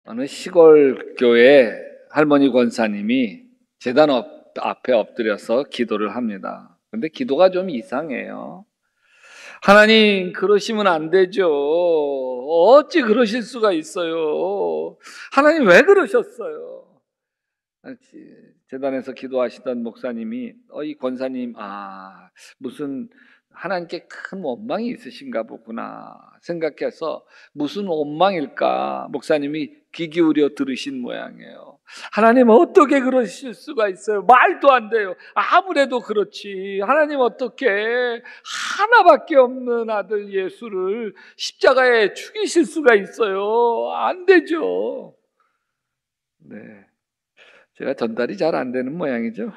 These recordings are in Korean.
어느 시골 교회 할머니 권사님이 제단 앞에 엎드려서 기도를 합니다. 근데 기도가 좀 이상해요. 하나님, 그러시면 안 되죠. 어찌 그러실 수가 있어요. 하나님, 왜 그러셨어요? 재단에서 기도하시던 목사님이 이 권사님 무슨 하나님께 큰 원망이 있으신가 보구나 생각해서 무슨 원망일까 목사님이 귀 기울여 들으신 모양이에요. 하나님 어떻게 그러실 수가 있어요? 말도 안 돼요. 아무래도 그렇지. 하나님 어떻게 하나밖에 없는 아들 예수를 십자가에 죽이실 수가 있어요? 안 되죠. 네. 제가 전달이 잘 안 되는 모양이죠.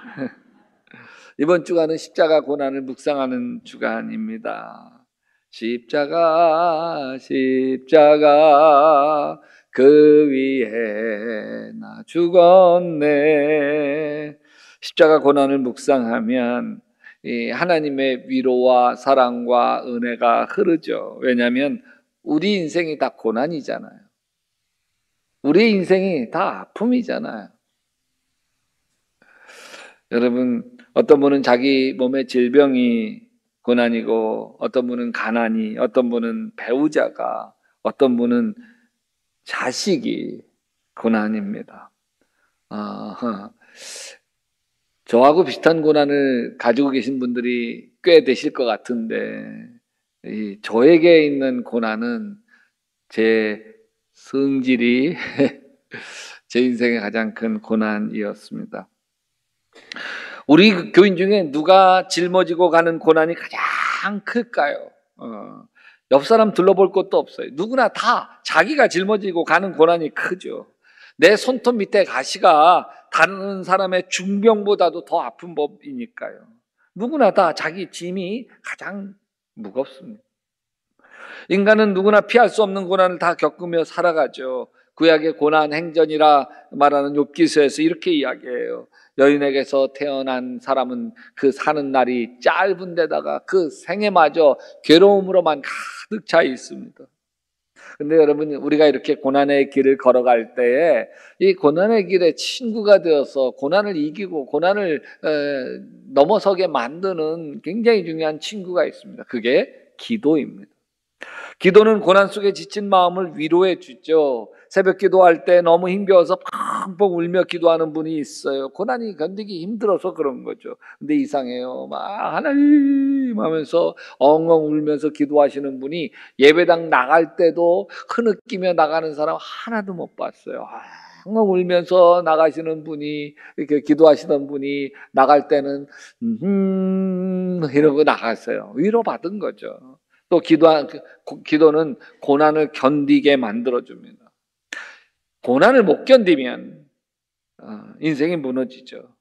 이번 주간은 십자가 고난을 묵상하는 주간입니다. 십자가 십자가 그 위에 나 죽었네. 십자가 고난을 묵상하면 하나님의 위로와 사랑과 은혜가 흐르죠. 왜냐하면 우리 인생이 다 고난이잖아요. 우리 인생이 다 아픔이잖아요. 여러분, 어떤 분은 자기 몸의 질병이 고난이고, 어떤 분은 가난이, 어떤 분은 배우자가, 어떤 분은 자식이 고난입니다. 저하고 비슷한 고난을 가지고 계신 분들이 꽤 되실 것 같은데, 저에게 있는 고난은 제 성질이 제 인생의 가장 큰 고난이었습니다. 우리 교인 중에 누가 짊어지고 가는 고난이 가장 클까요? 옆 사람 둘러볼 것도 없어요. 누구나 다 자기가 짊어지고 가는 고난이 크죠. 내 손톱 밑에 가시가 다른 사람의 중병보다도 더 아픈 법이니까요. 누구나 다 자기 짐이 가장 무겁습니다. 인간은 누구나 피할 수 없는 고난을 다 겪으며 살아가죠. 구약의 고난 행전이라 말하는 욥기서에서 이렇게 이야기해요. 여인에게서 태어난 사람은 그 사는 날이 짧은 데다가 그 생애마저 괴로움으로만 가득 차 있습니다. 근데 여러분, 우리가 이렇게 고난의 길을 걸어갈 때에 이 고난의 길에 친구가 되어서 고난을 이기고 고난을 넘어서게 만드는 굉장히 중요한 친구가 있습니다. 그게 기도입니다. 기도는 고난 속에 지친 마음을 위로해 주죠. 새벽 기도할 때 너무 힘겨워서 펑펑 울며 기도하는 분이 있어요. 고난이 견디기 힘들어서 그런 거죠. 근데 이상해요. 막 하나님 하면서 엉엉 울면서 기도하시는 분이 예배당 나갈 때도 흐느끼며 나가는 사람 하나도 못 봤어요. 엉엉 울면서 나가시는 분이, 이렇게 기도하시던 분이 나갈 때는 이러고 나갔어요. 위로받은 거죠. 또 기도는 고난을 견디게 만들어줍니다. 고난을 못 견디면 인생이 무너지죠.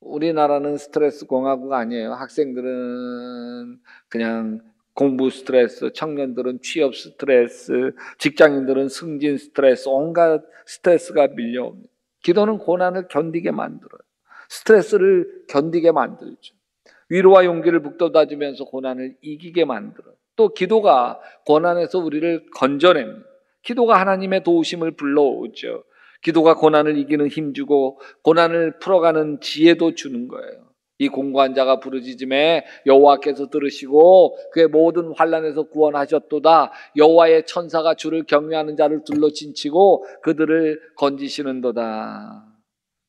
우리나라는 스트레스 공화국 아니에요. 학생들은 그냥 공부 스트레스, 청년들은 취업 스트레스, 직장인들은 승진 스트레스, 온갖 스트레스가 밀려옵니다. 기도는 고난을 견디게 만들어요. 스트레스를 견디게 만들죠. 위로와 용기를 북돋아주면서 고난을 이기게 만들어요. 또 기도가 고난에서 우리를 건져냅니다. 기도가 하나님의 도우심을 불러오죠. 기도가 고난을 이기는 힘주고 고난을 풀어가는 지혜도 주는 거예요. 이 공고한 자가 부르짖음에 여호와께서 들으시고 그의 모든 환난에서 구원하셨도다. 여호와의 천사가 주를 경외하는 자를 둘러 진치고 그들을 건지시는도다.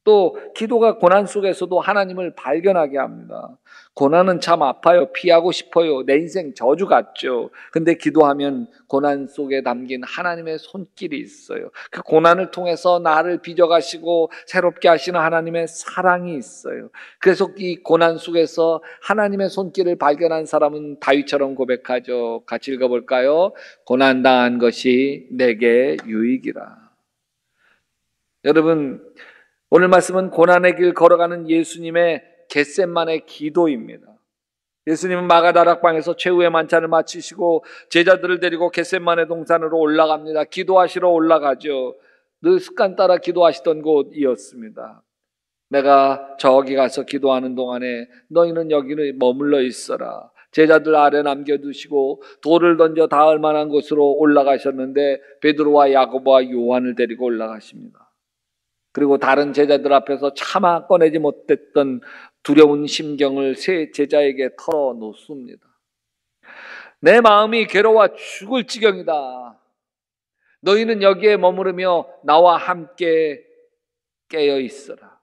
또 기도가 고난 속에서도 하나님을 발견하게 합니다. 고난은 참 아파요. 피하고 싶어요. 내 인생 저주 같죠. 근데 기도하면 고난 속에 담긴 하나님의 손길이 있어요. 그 고난을 통해서 나를 빚어가시고 새롭게 하시는 하나님의 사랑이 있어요. 그래서 이 고난 속에서 하나님의 손길을 발견한 사람은 다윗처럼 고백하죠. 같이 읽어볼까요? 고난당한 것이 내게 유익이라. 여러분, 오늘 말씀은 고난의 길 걸어가는 예수님의 겟셋만의 기도입니다. 예수님은 마가다락방에서 최후의 만찬을 마치시고 제자들을 데리고 겟셋만의 동산으로 올라갑니다. 기도하시러 올라가죠. 늘 습관 따라 기도하시던 곳이었습니다. 내가 저기 가서 기도하는 동안에 너희는 여기는 머물러 있어라. 제자들 아래 남겨두시고 돌을 던져 닿을 만한 곳으로 올라가셨는데 베드로와 야고보와 요한을 데리고 올라가십니다. 그리고 다른 제자들 앞에서 차마 꺼내지 못했던 두려운 심경을 세 제자에게 털어놓습니다. 내 마음이 괴로워 죽을 지경이다. 너희는 여기에 머무르며 나와 함께 깨어 있어라.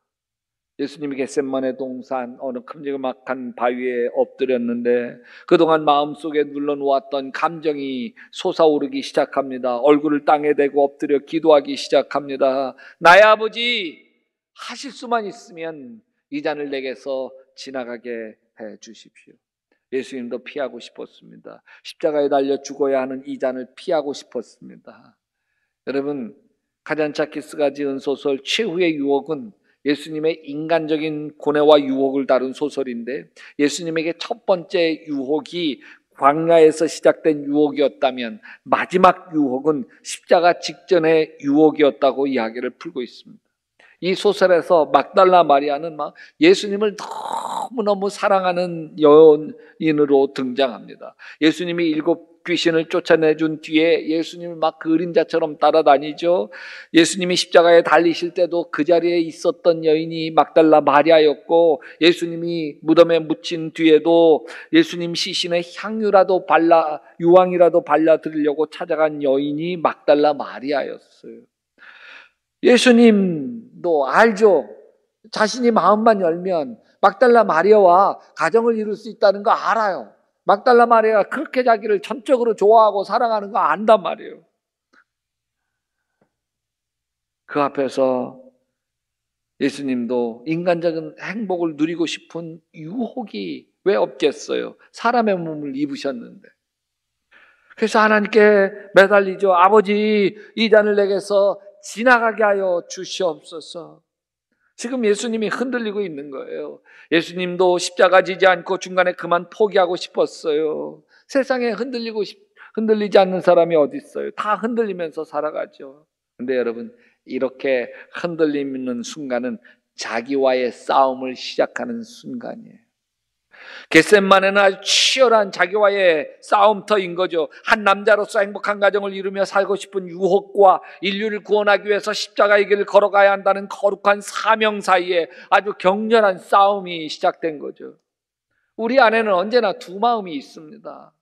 예수님이 겟세마네 동산 어느 큼지막한 바위에 엎드렸는데 그동안 마음속에 눌러놓았던 감정이 솟아오르기 시작합니다. 얼굴을 땅에 대고 엎드려 기도하기 시작합니다. 나의 아버지, 하실 수만 있으면 이 잔을 내게서 지나가게 해 주십시오. 예수님도 피하고 싶었습니다. 십자가에 달려 죽어야 하는 이 잔을 피하고 싶었습니다. 여러분, 카잔차키스가 지은 소설 최후의 유혹은 예수님의 인간적인 고뇌와 유혹을 다룬 소설인데, 예수님에게 첫 번째 유혹이 광야에서 시작된 유혹이었다면 마지막 유혹은 십자가 직전의 유혹이었다고 이야기를 풀고 있습니다. 이 소설에서 막달라 마리아는 막 예수님을 너무너무 사랑하는 여인으로 등장합니다. 예수님이 7 귀신을 쫓아내준 뒤에 예수님을 막 그림자처럼 따라다니죠. 예수님이 십자가에 달리실 때도 그 자리에 있었던 여인이 막달라 마리아였고, 예수님이 무덤에 묻힌 뒤에도 예수님 시신에 유황이라도 발라드리려고 찾아간 여인이 막달라 마리아였어요. 예수님도 알죠. 자신이 마음만 열면 막달라 마리아와 가정을 이룰 수 있다는 거 알아요. 막달라 마리아가 그렇게 자기를 전적으로 좋아하고 사랑하는 거 안단 말이에요. 그 앞에서 예수님도 인간적인 행복을 누리고 싶은 유혹이 왜 없겠어요? 사람의 몸을 입으셨는데. 그래서 하나님께 매달리죠. 아버지, 이 잔을 내게서 지나가게 하여 주시옵소서. 지금 예수님이 흔들리고 있는 거예요. 예수님도 십자가 지지 않고 중간에 그만 포기하고 싶었어요. 세상에 흔들리지 않는 사람이 어디 있어요? 다 흔들리면서 살아가죠. 근데 여러분, 이렇게 흔들리는 순간은 자기와의 싸움을 시작하는 순간이에요. 겟세마네는 아주 치열한 자기와의 싸움터인 거죠. 한 남자로서 행복한 가정을 이루며 살고 싶은 유혹과 인류를 구원하기 위해서 십자가의 길을 걸어가야 한다는 거룩한 사명 사이에 아주 격렬한 싸움이 시작된 거죠. 우리 안에는 언제나 두 마음이 있습니다.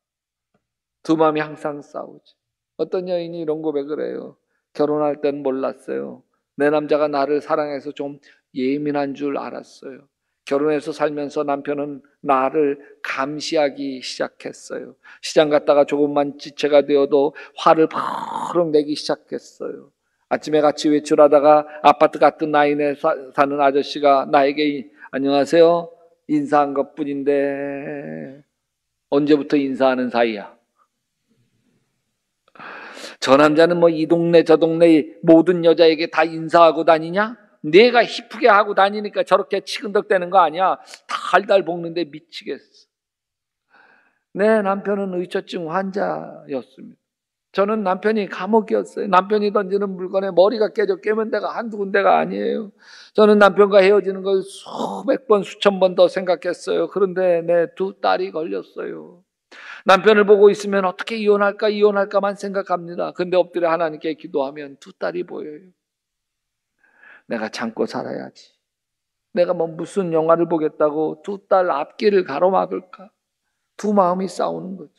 두 마음이 항상 싸우죠. 어떤 여인이 이런 고백을 해요. 결혼할 땐 몰랐어요. 내 남자가 나를 사랑해서 좀 예민한 줄 알았어요. 결혼해서 살면서 남편은 나를 감시하기 시작했어요. 시장 갔다가 조금만 지체가 되어도 화를 버럭 내기 시작했어요. 아침에 같이 외출하다가 아파트 같은 라인에 사는 아저씨가 나에게 안녕하세요 인사한 것뿐인데 언제부터 인사하는 사이야? 저 남자는 뭐 이 동네 저 동네 모든 여자에게 다 인사하고 다니냐? 내가 희쁘게 하고 다니니까 저렇게 치근덕대는 거 아니야? 달달 볶는데 미치겠어. 내 남편은 의처증 환자였습니다. 저는 남편이 감옥이었어요. 남편이 던지는 물건에 머리가 깨면 데가 한두 군데가 아니에요. 저는 남편과 헤어지는 걸 수백 번 수천 번 더 생각했어요. 그런데 내 두 딸이 걸렸어요. 남편을 보고 있으면 어떻게 이혼할까만 생각합니다. 근데 엎드려 하나님께 기도하면 두 딸이 보여요. 내가 참고 살아야지. 내가 뭐 무슨 영화를 보겠다고 두 딸 앞길을 가로막을까? 두 마음이 싸우는 거죠.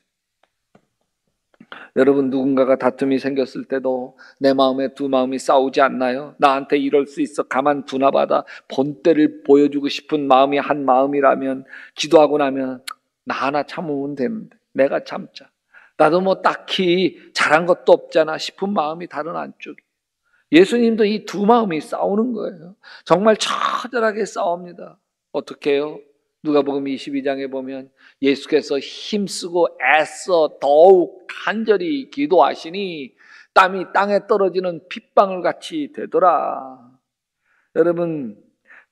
여러분, 누군가가 다툼이 생겼을 때도 내 마음에 두 마음이 싸우지 않나요? 나한테 이럴 수 있어 가만두나 봐다 본때를 보여주고 싶은 마음이 한 마음이라면 기도하고 나면 나 하나 참으면 되는데 내가 참자. 나도 뭐 딱히 잘한 것도 없잖아 싶은 마음이 다른 안쪽에. 예수님도 이 두 마음이 싸우는 거예요. 정말 처절하게 싸웁니다. 어떻게 해요? 누가복음 22장에 보면 예수께서 힘쓰고 애써 더욱 간절히 기도하시니 땀이 땅에 떨어지는 핏방울 같이 되더라. 여러분,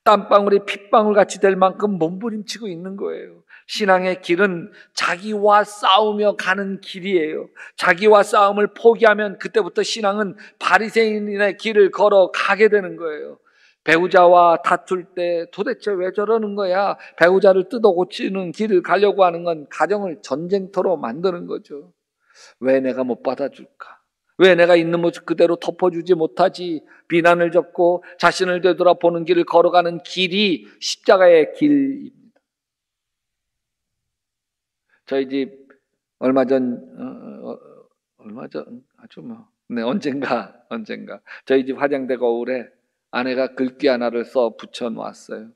땀방울이 핏방울 같이 될 만큼 몸부림치고 있는 거예요. 신앙의 길은 자기와 싸우며 가는 길이에요. 자기와 싸움을 포기하면 그때부터 신앙은 바리새인의 길을 걸어 가게 되는 거예요. 배우자와 다툴 때 도대체 왜 저러는 거야? 배우자를 뜯어 고치는 길을 가려고 하는 건 가정을 전쟁터로 만드는 거죠. 왜 내가 못 받아줄까? 왜 내가 있는 모습 그대로 덮어주지 못하지? 비난을 접고 자신을 되돌아보는 길을 걸어가는 길이 십자가의 길입니다. 저희 집 얼마 전 아주 언젠가 저희 집 화장대 거울에 아내가 글귀 하나를 써 붙여 놓았어요.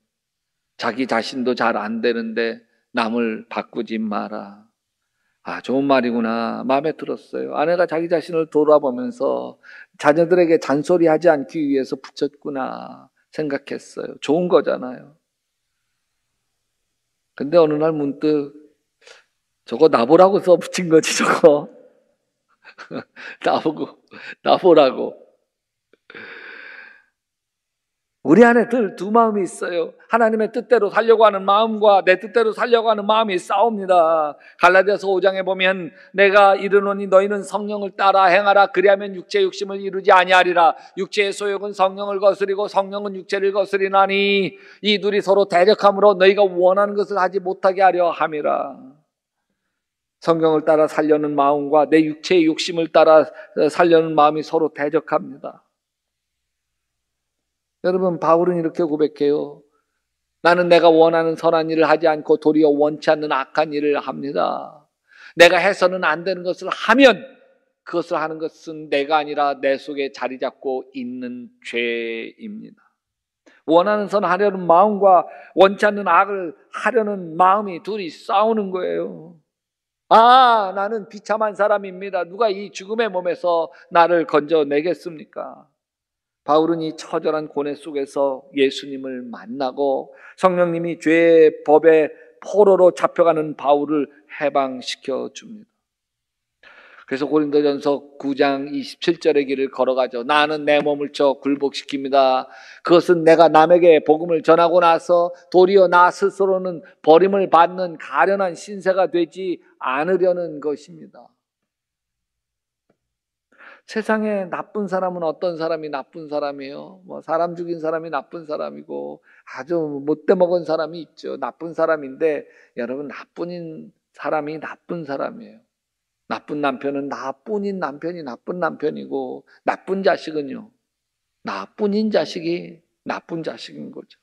자기 자신도 잘 안 되는데 남을 바꾸지 마라. 아, 좋은 말이구나. 마음에 들었어요. 아내가 자기 자신을 돌아보면서 자녀들에게 잔소리하지 않기 위해서 붙였구나 생각했어요. 좋은 거잖아요. 근데 어느 날 문득 저거 나보라고 써 붙인 거지, 저거. 나보라고. 우리 안에 두 마음이 있어요. 하나님의 뜻대로 살려고 하는 마음과 내 뜻대로 살려고 하는 마음이 싸웁니다. 갈라디아서 5장에 보면 내가 이르노니 너희는 성령을 따라 행하라. 그리하면 육체의 욕심을 이루지 아니하리라. 육체의 소욕은 성령을 거스리고 성령은 육체를 거스리나니 이 둘이 서로 대적함으로 너희가 원하는 것을 하지 못하게 하려 함이라. 성경을 따라 살려는 마음과 내 육체의 욕심을 따라 살려는 마음이 서로 대적합니다. 여러분, 바울은 이렇게 고백해요. 나는 내가 원하는 선한 일을 하지 않고 도리어 원치 않는 악한 일을 합니다. 내가 해서는 안 되는 것을 하면 그것을 하는 것은 내가 아니라 내 속에 자리 잡고 있는 죄입니다. 원하는 선 하려는 마음과 원치 않는 악을 하려는 마음이 둘이 싸우는 거예요. 아, 나는 비참한 사람입니다. 누가 이 죽음의 몸에서 나를 건져내겠습니까? 바울은 이 처절한 고뇌 속에서 예수님을 만나고 성령님이 죄의 법의 포로로 잡혀가는 바울을 해방시켜 줍니다. 그래서 고린도전서 9장 27절의 길을 걸어가죠. 나는 내 몸을 쳐 굴복시킵니다. 그것은 내가 남에게 복음을 전하고 나서 도리어 나 스스로는 버림을 받는 가련한 신세가 되지 않으려는 것입니다. 세상에 나쁜 사람은 어떤 사람이 나쁜 사람이에요? 사람 죽인 사람이 나쁜 사람이고 아주 못돼 먹은 사람이 있죠. 나쁜 사람인데 여러분, 나쁜 사람이 나쁜 사람이에요. 나쁜 남편은 나뿐인 남편이 나쁜 남편이고 나쁜 자식은요, 나뿐인 자식이 나쁜 자식인 거죠.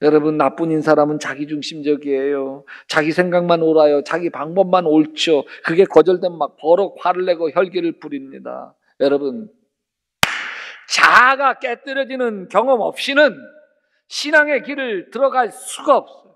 여러분, 나뿐인 사람은 자기중심적이에요. 자기 생각만 옳아요. 자기 방법만 옳죠. 그게 거절되면 막 버럭 화를 내고 혈기를 부립니다. 여러분, 자아가 깨뜨려지는 경험 없이는 신앙의 길을 들어갈 수가 없어요.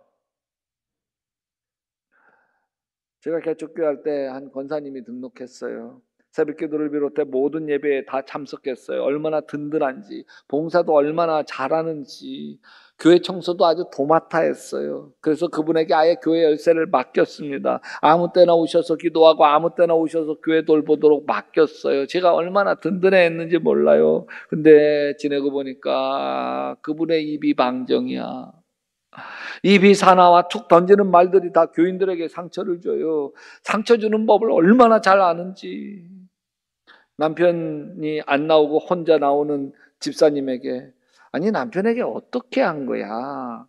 제가 개척교회 할 때 한 권사님이 등록했어요. 새벽기도를 비롯해 모든 예배에 다 참석했어요. 얼마나 든든한지, 봉사도 얼마나 잘하는지, 교회 청소도 아주 도맡아 했어요. 그래서 그분에게 아예 교회 열쇠를 맡겼습니다. 아무 때나 오셔서 기도하고 아무 때나 오셔서 교회 돌보도록 맡겼어요. 제가 얼마나 든든해 했는지 몰라요. 근데 지내고 보니까 그분의 입이 방정이야. 입이 사나와 툭 던지는 말들이 다 교인들에게 상처를 줘요. 상처 주는 법을 얼마나 잘 아는지. 남편이 안 나오고 혼자 나오는 집사님에게, 아니 남편에게 어떻게 한 거야?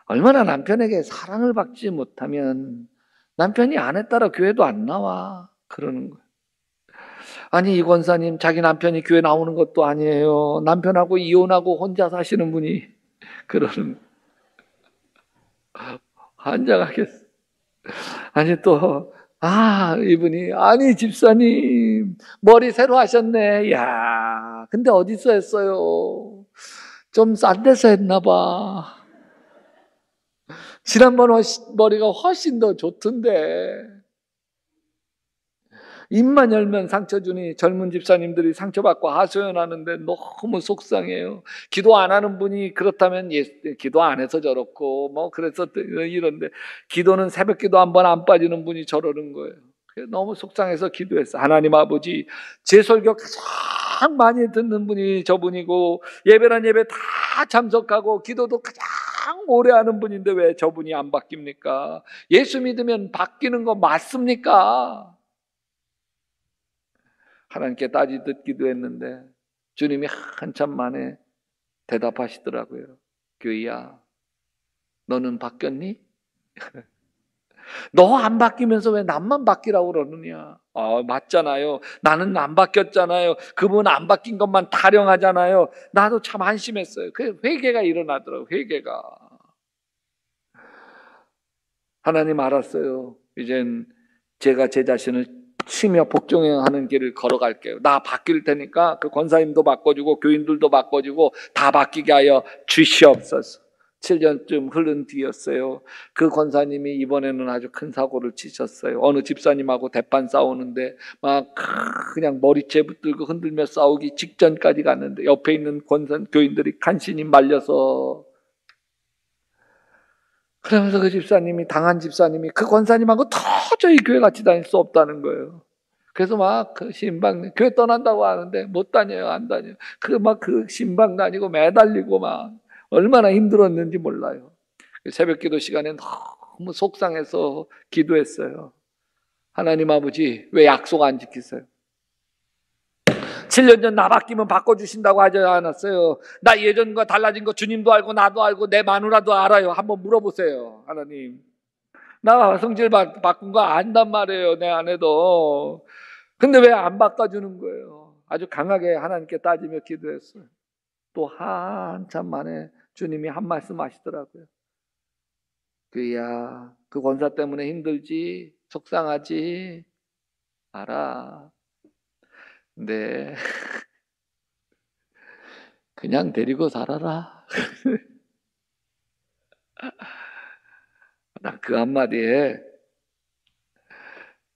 얼마나 남편에게 사랑을 받지 못하면 남편이 아내 따라 교회도 안 나와. 그러는 거예요. 아니 이 권사님, 자기 남편이 교회 나오는 것도 아니에요. 남편하고 이혼하고 혼자 사시는 분이 그러는 거예요. 환장하겠어. 아니 또 이분이, 아니 집사님 머리 새로 하셨네. 야, 근데 어디서 했어요? 좀 싼 데서 했나 봐. 지난번 머리가 훨씬 더 좋던데. 입만 열면 상처 주니 젊은 집사님들이 상처받고 하소연하는데 너무 속상해요. 기도 안 하는 분이 그렇다면 기도 안 해서 저렇고 그래서 이런데, 기도는 새벽 기도 한 번 안 빠지는 분이 저러는 거예요. 너무 속상해서 기도했어. 하나님 아버지, 제 설교 가장 많이 듣는 분이 저분이고 예배란 예배 다 참석하고 기도도 가장 오래 하는 분인데 왜 저분이 안 바뀝니까? 예수 믿으면 바뀌는 거 맞습니까? 하나님께 따지듯 기도했는데 주님이 한참 만에 대답하시더라고요. 교희야, 너는 바뀌었니? 너 안 바뀌면서 왜 남만 바뀌라고 그러느냐? 맞잖아요. 나는 안 바뀌었잖아요. 그분 안 바뀐 것만 타령하잖아요. 나도 참 한심했어요. 그 회개가 일어나더라고요. 회개가. 하나님 알았어요. 이젠 제가 제 자신을 치며 복종하는 길을 걸어갈게요. 나 바뀔 테니까 그 권사님도 바꿔주고 교인들도 바꿔주고 다 바뀌게 하여 주시옵소서. 7년쯤 흐른 뒤였어요. 그 권사님이 이번에는 아주 큰 사고를 치셨어요. 어느 집사님하고 대판 싸우는데 막 그냥 머리채 붙들고 흔들며 싸우기 직전까지 갔는데 옆에 있는 교인들이 간신히 말려서, 그러면서 그 집사님이, 당한 집사님이 그 권사님하고 도저히 교회 같이 다닐 수 없다는 거예요. 그래서 막 그 신방, 교회 떠난다고 하는데 못 다녀요, 안 다녀요. 그 신방 다니고 매달리고 막 얼마나 힘들었는지 몰라요. 새벽 기도 시간에 너무 속상해서 기도했어요. 하나님 아버지, 왜 약속 안 지키세요? 7년 전 나 바뀌면 바꿔주신다고 하지 않았어요? 나 예전과 달라진 거 주님도 알고 나도 알고 내 마누라도 알아요. 한번 물어보세요. 하나님, 나 성질 바꾼 거 안단 말이에요, 내 아내도. 근데 왜 안 바꿔주는 거예요? 아주 강하게 하나님께 따지며 기도했어요. 또 한참 만에 주님이 한 말씀 하시더라고요. 그야, 그 권사 때문에 힘들지, 속상하지, 알아. 근데 그냥 데리고 살아라. 나 그 한마디에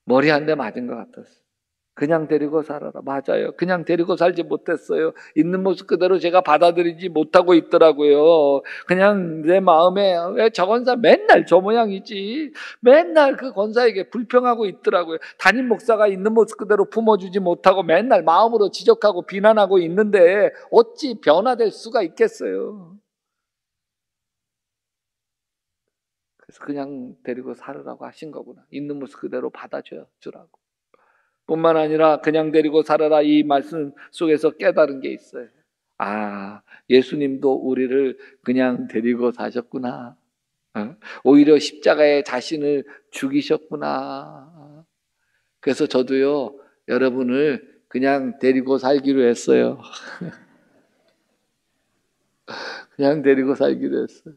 머리 한 대 맞은 것 같았어. 그냥 데리고 살아라. 맞아요. 그냥 데리고 살지 못했어요. 있는 모습 그대로 제가 받아들이지 못하고 있더라고요. 그냥 내 마음에 왜 저 권사 맨날 저 모양이지, 맨날 그 권사에게 불평하고 있더라고요. 담임 목사가 있는 모습 그대로 품어주지 못하고 맨날 마음으로 지적하고 비난하고 있는데 어찌 변화될 수가 있겠어요. 그래서 그냥 데리고 살으라고 하신 거구나. 있는 모습 그대로 받아주라고. 뿐만 아니라 그냥 데리고 살아라, 이 말씀 속에서 깨달은 게 있어요. 예수님도 우리를 그냥 데리고 사셨구나. 오히려 십자가에 자신을 죽이셨구나. 그래서 저도요, 여러분을 그냥 데리고 살기로 했어요. 그냥 데리고 살기로 했어요.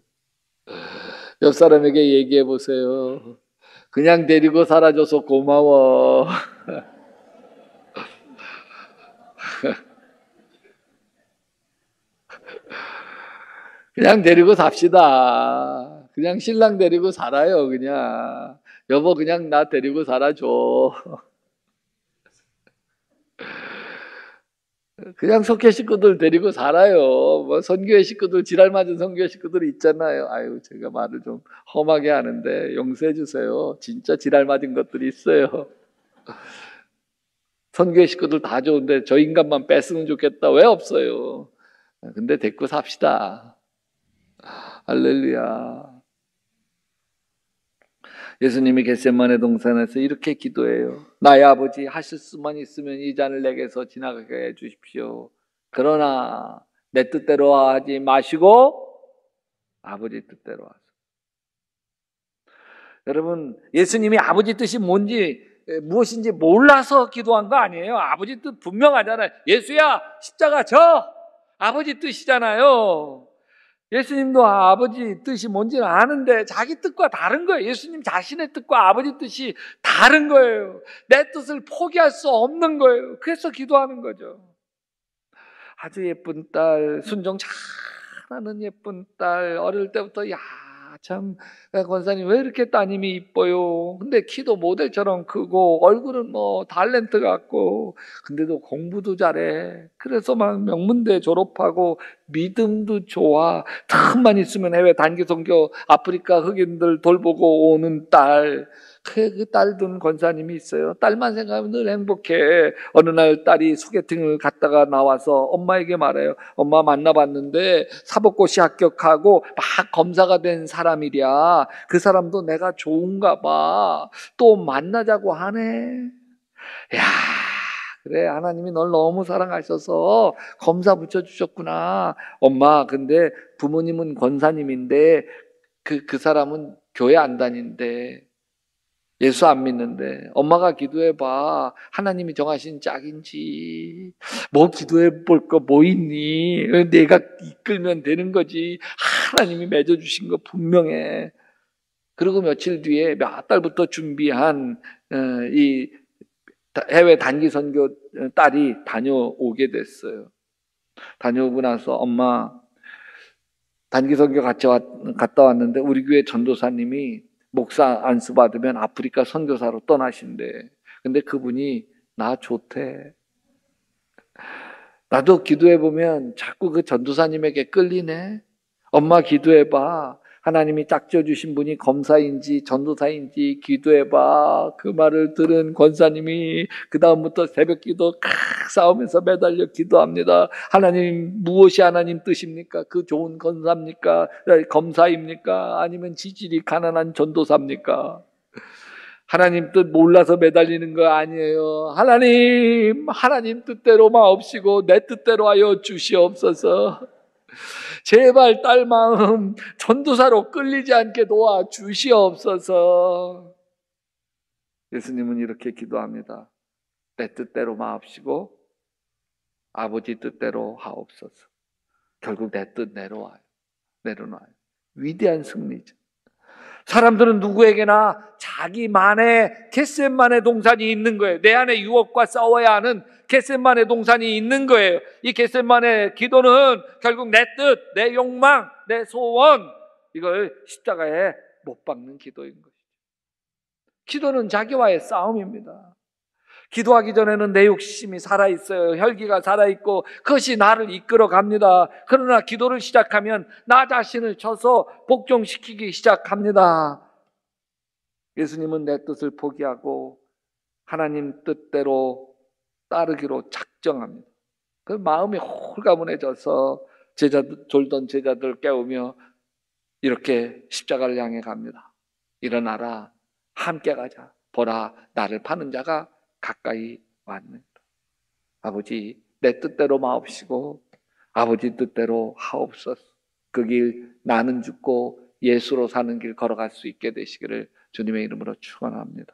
옆 사람에게 얘기해 보세요. 그냥 데리고 살아줘서 고마워. 그냥 데리고 삽시다. 그냥 신랑 데리고 살아요. 그냥 여보, 그냥 나 데리고 살아줘. 그냥 속회 식구들 데리고 살아요. 뭐 선교회 식구들, 지랄 맞은 선교회 식구들 있잖아요. 아유, 제가 말을 좀 험하게 하는데 용서해 주세요. 진짜 지랄 맞은 것들이 있어요. 선교회 식구들 다 좋은데 저 인간만 뺐으면 좋겠다. 왜 없어요? 근데 데리고 삽시다. 할렐루야. 예수님이 겟세마네 동산에서 이렇게 기도해요. 나의 아버지, 하실 수만 있으면 이 잔을 내게서 지나가게 해 주십시오. 그러나 내 뜻대로 하지 마시고 아버지 뜻대로 하소서. 여러분, 예수님이 아버지 뜻이 무엇인지 몰라서 기도한 거 아니에요. 아버지 뜻 분명하잖아요. 예수야, 십자가 져! 아버지 뜻이잖아요. 예수님도 아버지 뜻이 뭔지는 아는데 자기 뜻과 다른 거예요. 예수님 자신의 뜻과 아버지 뜻이 다른 거예요. 내 뜻을 포기할 수 없는 거예요. 그래서 기도하는 거죠. 아주 예쁜 딸, 순종 잘하는 예쁜 딸, 어릴 때부터 참 권사님 왜 이렇게 따님이 이뻐요. 근데 키도 모델처럼 크고 얼굴은 뭐 탤런트 같고 근데도 공부도 잘해. 그래서 막 명문대 졸업하고 믿음도 좋아. 틈만 있으면 해외 단기 선교 아프리카 흑인들 돌보고 오는 딸. 그 딸 둔 권사님이 있어요. 딸만 생각하면 늘 행복해. 어느 날 딸이 소개팅을 갔다가 나와서 엄마에게 말해요. 엄마 만나봤는데 사법고시 합격하고 막 검사가 된 사람이랴. 그 사람도 내가 좋은가 봐. 또 만나자고 하네. 야, 그래, 하나님이 널 너무 사랑하셔서 검사 붙여주셨구나. 엄마, 근데 부모님은 권사님인데 그 사람은 교회 안 다닌대. 예수 안 믿는데. 엄마가 기도해봐. 하나님이 정하신 짝인지. 뭐 기도해 볼 거 뭐 있니? 내가 이끌면 되는 거지. 하나님이 맺어주신 거 분명해. 그리고 며칠 뒤에 몇 달부터 준비한 이 해외 단기 선교 딸이 다녀오게 됐어요. 다녀오고 나서 엄마 단기 선교 갔다 왔는데 우리 교회 전도사님이 목사 안수 받으면 아프리카 선교사로 떠나신대. 근데 그분이 나 좋대. 나도 기도해 보면 자꾸 그 전도사님에게 끌리네. 엄마 기도해봐. 하나님이 짝지어주신 분이 검사인지 전도사인지 기도해봐. 그 말을 들은 권사님이 그 다음부터 새벽기도 싸우면서 매달려 기도합니다. 하나님 무엇이 하나님 뜻입니까? 그 좋은 권사입니까? 검사입니까? 아니면 지질이 가난한 전도사입니까? 하나님 뜻 몰라서 매달리는 거 아니에요. 하나님 뜻대로 마옵시고 내 뜻대로 하여 주시옵소서. 제발 딸 마음 전도사로 끌리지 않게 도와 주시옵소서. 예수님은 이렇게 기도합니다. 내 뜻대로 마옵시고 아버지 뜻대로 하옵소서. 결국 내 뜻 내려놔요. 위대한 승리죠. 사람들은 누구에게나 자기만의 겟셋만의 동산이 있는 거예요. 내 안에 유혹과 싸워야 하는 겟셋만의 동산이 있는 거예요. 이 겟셋만의 기도는 결국 내 뜻, 내 욕망, 내 소원, 이걸 십자가에 못 박는 기도인 것이죠. 기도는 자기와의 싸움입니다. 기도하기 전에는 내 욕심이 살아있어요. 혈기가 살아있고 그것이 나를 이끌어 갑니다. 그러나 기도를 시작하면 나 자신을 쳐서 복종시키기 시작합니다. 예수님은 내 뜻을 포기하고 하나님 뜻대로 따르기로 작정합니다. 그 마음이 홀가분해져서 졸던 제자들 깨우며 이렇게 십자가를 향해 갑니다. 일어나라, 함께 가자. 보라, 나를 파는 자가 가까이 왔느니라. 아버지, 내 뜻대로 마옵시고 아버지 뜻대로 하옵소서. 그 길 나는 죽고 예수로 사는 길 걸어갈 수 있게 되시기를 주님의 이름으로 축원합니다.